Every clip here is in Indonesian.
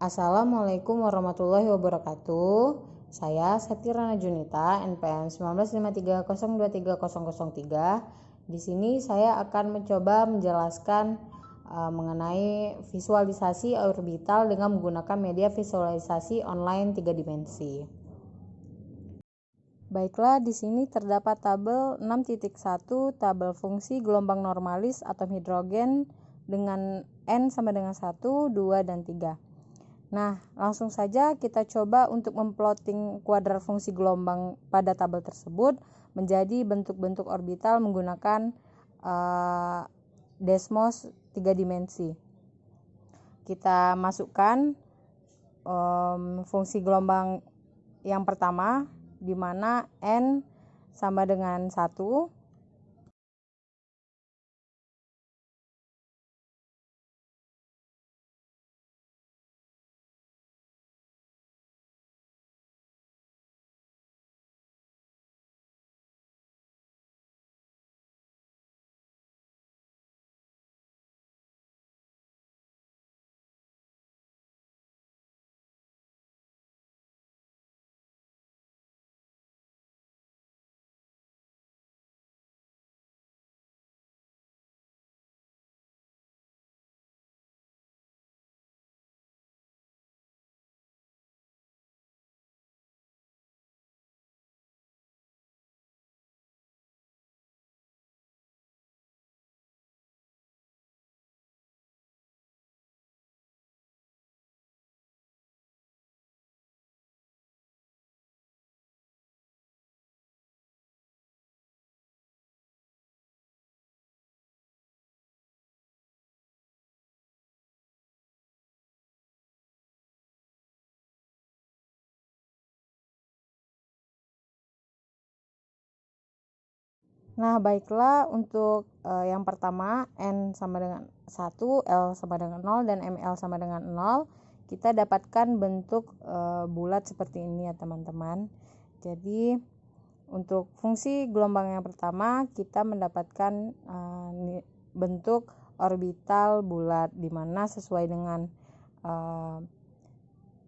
Assalamualaikum warahmatullahi wabarakatuh. Saya Setira Najunita, NPM 1953023003. Di sini saya akan mencoba menjelaskan mengenai visualisasi orbital dengan menggunakan media visualisasi online 3 dimensi. Baiklah, di sini terdapat tabel 6.1, tabel fungsi gelombang normalis atom hidrogen dengan N sama dengan 1, 2, dan 3. Nah, langsung saja kita coba untuk memplotting kuadrat fungsi gelombang pada tabel tersebut menjadi bentuk-bentuk orbital menggunakan Desmos 3 dimensi. Kita masukkan fungsi gelombang yang pertama, di mana N sama dengan 1. Nah, baiklah, untuk yang pertama N sama dengan 1, L sama dengan 0, dan ML sama dengan 0, kita dapatkan bentuk bulat seperti ini ya teman-teman. Jadi untuk fungsi gelombang yang pertama kita mendapatkan bentuk orbital bulat, di mana sesuai dengan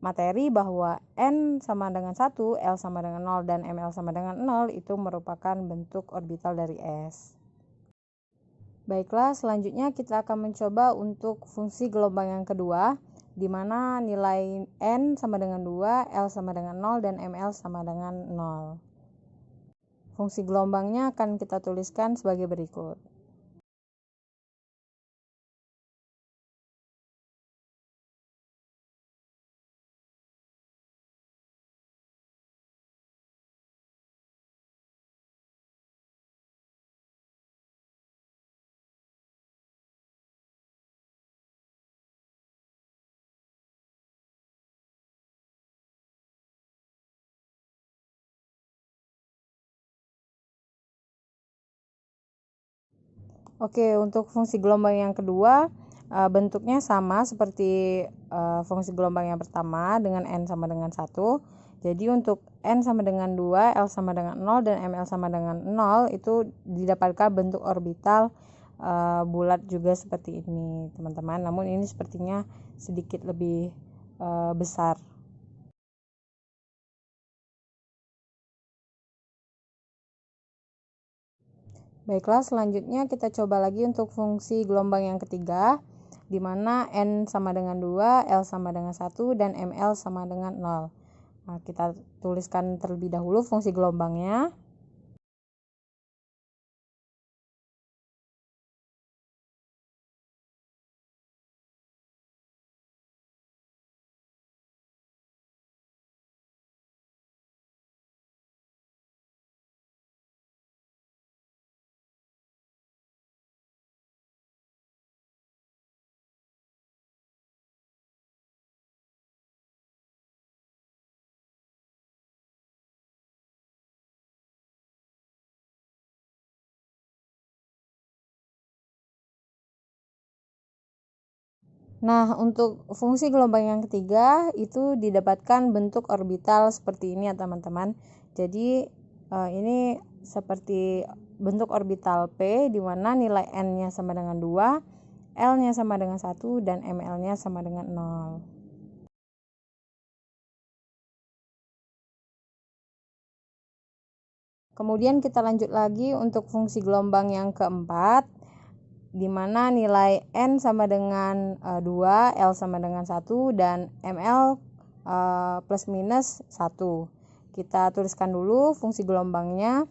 materi bahwa N sama dengan 1, L sama dengan 0, dan ML sama dengan 0 itu merupakan bentuk orbital dari S. Baiklah, selanjutnya kita akan mencoba untuk fungsi gelombang yang kedua, di mana nilai N sama dengan 2, L sama dengan 0, dan ML sama dengan 0. Fungsi gelombangnya akan kita tuliskan sebagai berikut. Oke, untuk fungsi gelombang yang kedua bentuknya sama seperti fungsi gelombang yang pertama dengan N sama dengan 1. Jadi untuk N sama dengan 2, L sama dengan 0, dan ML sama dengan 0 itu didapatkan bentuk orbital bulat juga seperti ini teman-teman. Namun ini sepertinya sedikit lebih besar. Baiklah, selanjutnya kita coba lagi untuk fungsi gelombang yang ketiga, di mana N sama dengan 2, L sama dengan 1, dan ML sama dengan 0. Nah, kita tuliskan terlebih dahulu fungsi gelombangnya. Nah, untuk fungsi gelombang yang ketiga itu didapatkan bentuk orbital seperti ini ya teman-teman. Jadi ini seperti bentuk orbital P, di mana nilai N-nya sama dengan 2, L-nya sama dengan 1, dan ML-nya sama dengan 0. Kemudian kita lanjut lagi untuk fungsi gelombang yang keempat, di mana nilai N sama dengan 2, L sama dengan 1, dan ML plus minus 1. Kita tuliskan dulu fungsi gelombangnya.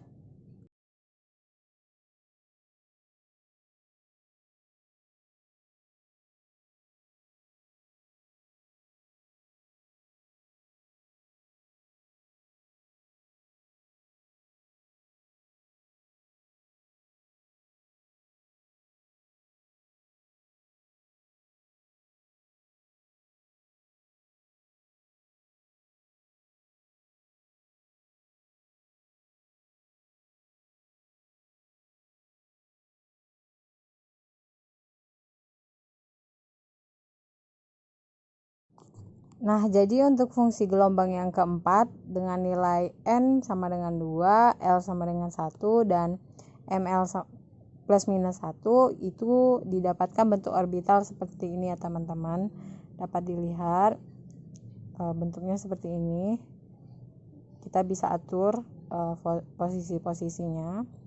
Nah, jadi untuk fungsi gelombang yang keempat dengan nilai N sama dengan 2, L sama dengan 1, dan ML plus minus 1 itu didapatkan bentuk orbital seperti ini ya teman-teman. Dapat dilihat bentuknya seperti ini. Kita bisa atur posisi-posisinya.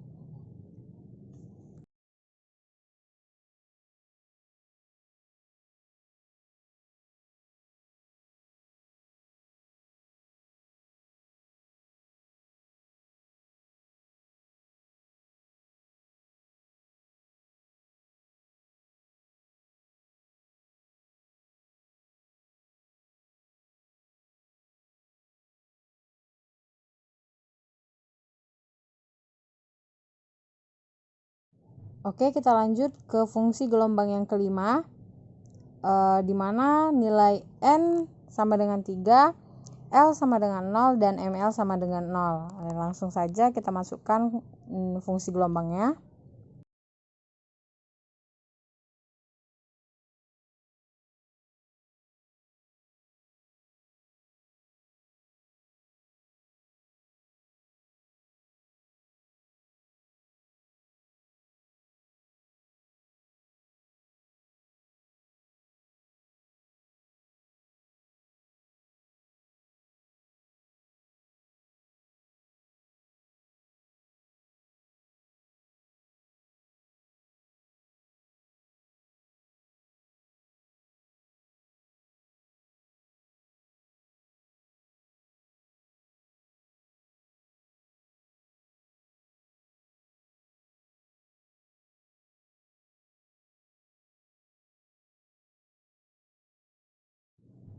Oke, kita lanjut ke fungsi gelombang yang kelima, di mana nilai N sama dengan 3, L sama dengan 0, dan ML sama dengan 0. Langsung saja kita masukkan fungsi gelombangnya.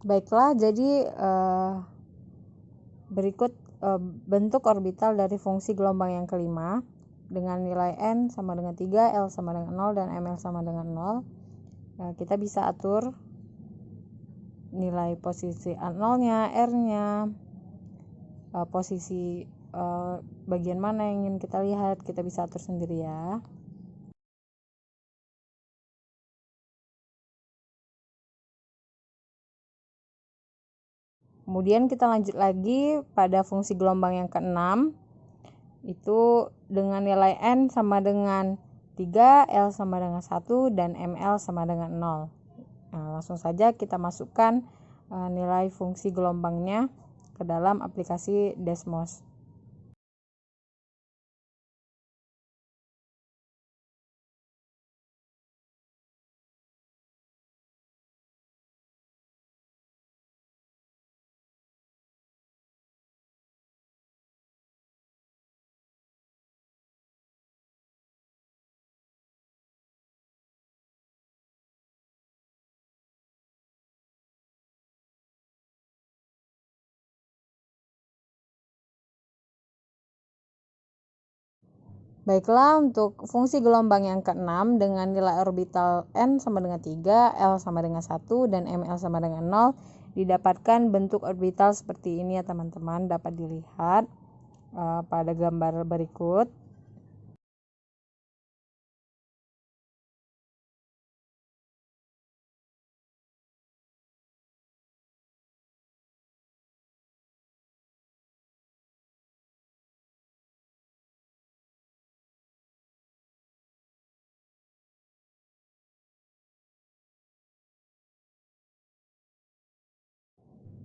Baiklah, jadi berikut bentuk orbital dari fungsi gelombang yang kelima dengan nilai N sama dengan 3, L sama dengan 0, dan ML sama dengan 0. Kita bisa atur nilai posisi A0-nya, R-nya, posisi bagian mana yang ingin kita lihat, kita bisa atur sendiri ya. Kemudian kita lanjut lagi pada fungsi gelombang yang keenam, itu dengan nilai N sama dengan 3, L sama dengan 1, dan ML sama dengan 0. Nah, langsung saja kita masukkan nilai fungsi gelombangnya ke dalam aplikasi Desmos. Baiklah, untuk fungsi gelombang yang keenam dengan nilai orbital N sama dengan 3, L sama dengan 1, dan ML sama dengan 0, didapatkan bentuk orbital seperti ini ya teman-teman. Dapat dilihat pada gambar berikut.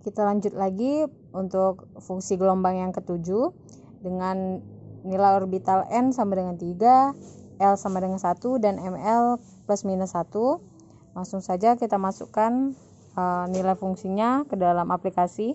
Kita lanjut lagi untuk fungsi gelombang yang ketujuh dengan nilai orbital n sama dengan 3, L sama dengan 1, dan ML plus minus 1. Langsung saja kita masukkan nilai fungsinya ke dalam aplikasi.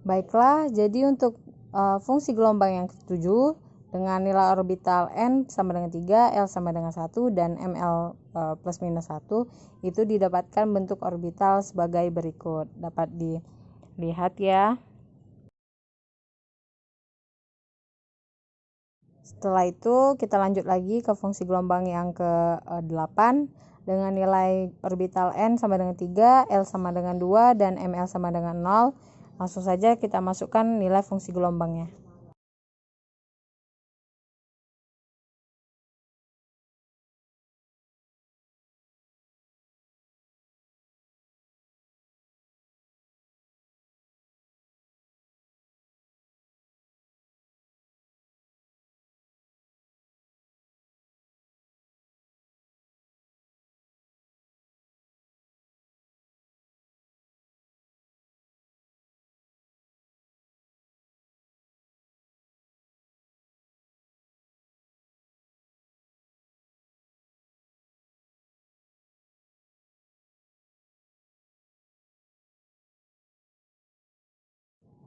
Baiklah, jadi untuk fungsi gelombang yang ke-7 dengan nilai orbital n sama dengan 3, L sama dengan 1, dan ML plus minus 1 itu didapatkan bentuk orbital sebagai berikut. Dapat dilihat ya. Setelah itu kita lanjut lagi ke fungsi gelombang yang ke-8 dengan nilai orbital n sama dengan 3, L sama dengan 2, dan ML sama dengan 0. Langsung saja kita masukkan nilai fungsi gelombangnya.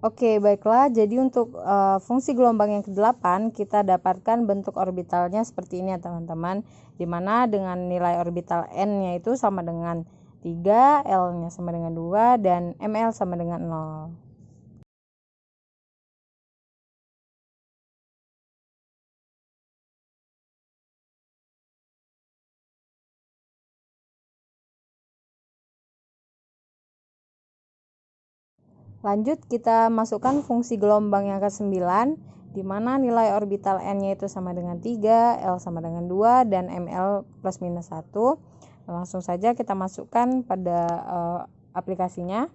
Oke, baiklah. Jadi untuk fungsi gelombang yang ke-8 kita dapatkan bentuk orbitalnya seperti ini ya teman-teman. Dimana dengan nilai orbital n-nya itu sama dengan 3, L-nya sama dengan 2, dan ML sama dengan 0. Lanjut kita masukkan fungsi gelombang yang ke-9 di mana nilai orbital n-nya itu sama dengan 3, L sama dengan 2, dan ML plus minus 1. Langsung saja kita masukkan pada aplikasinya.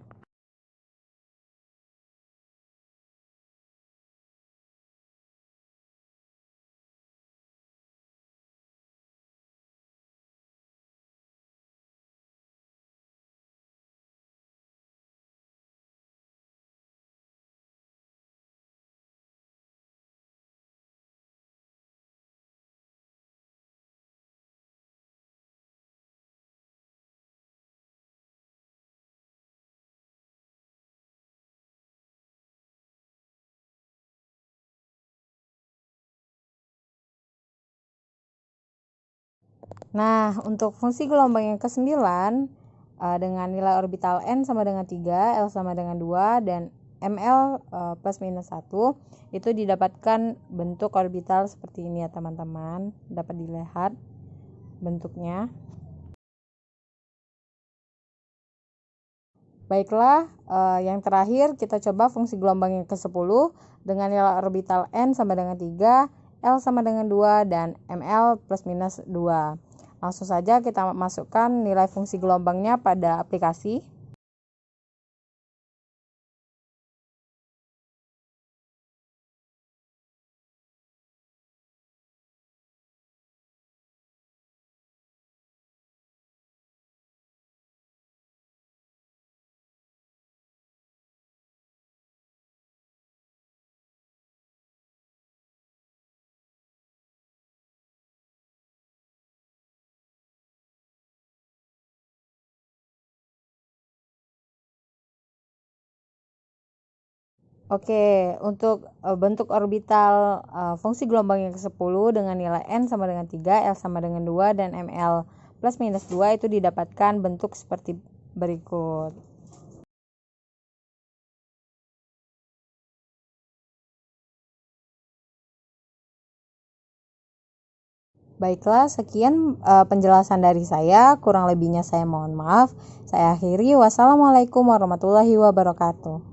Nah, untuk fungsi gelombang yang ke-9 dengan nilai orbital n sama dengan 3, L sama dengan 2, dan ML plus minus 1 itu didapatkan bentuk orbital seperti ini ya teman-teman. Dapat dilihat bentuknya. Baiklah, yang terakhir kita coba fungsi gelombang yang ke-10 dengan nilai orbital n sama dengan 3, L sama dengan 2, dan ML plus minus 2. Langsung saja kita masukkan nilai fungsi gelombangnya pada aplikasi. Oke, untuk bentuk orbital fungsi gelombang yang ke-10 dengan nilai n sama dengan 3, L sama dengan 2, dan ML plus minus 2 itu didapatkan bentuk seperti berikut. Baiklah, sekian penjelasan dari saya. Kurang lebihnya saya mohon maaf. Saya akhiri. Wassalamualaikum warahmatullahi wabarakatuh.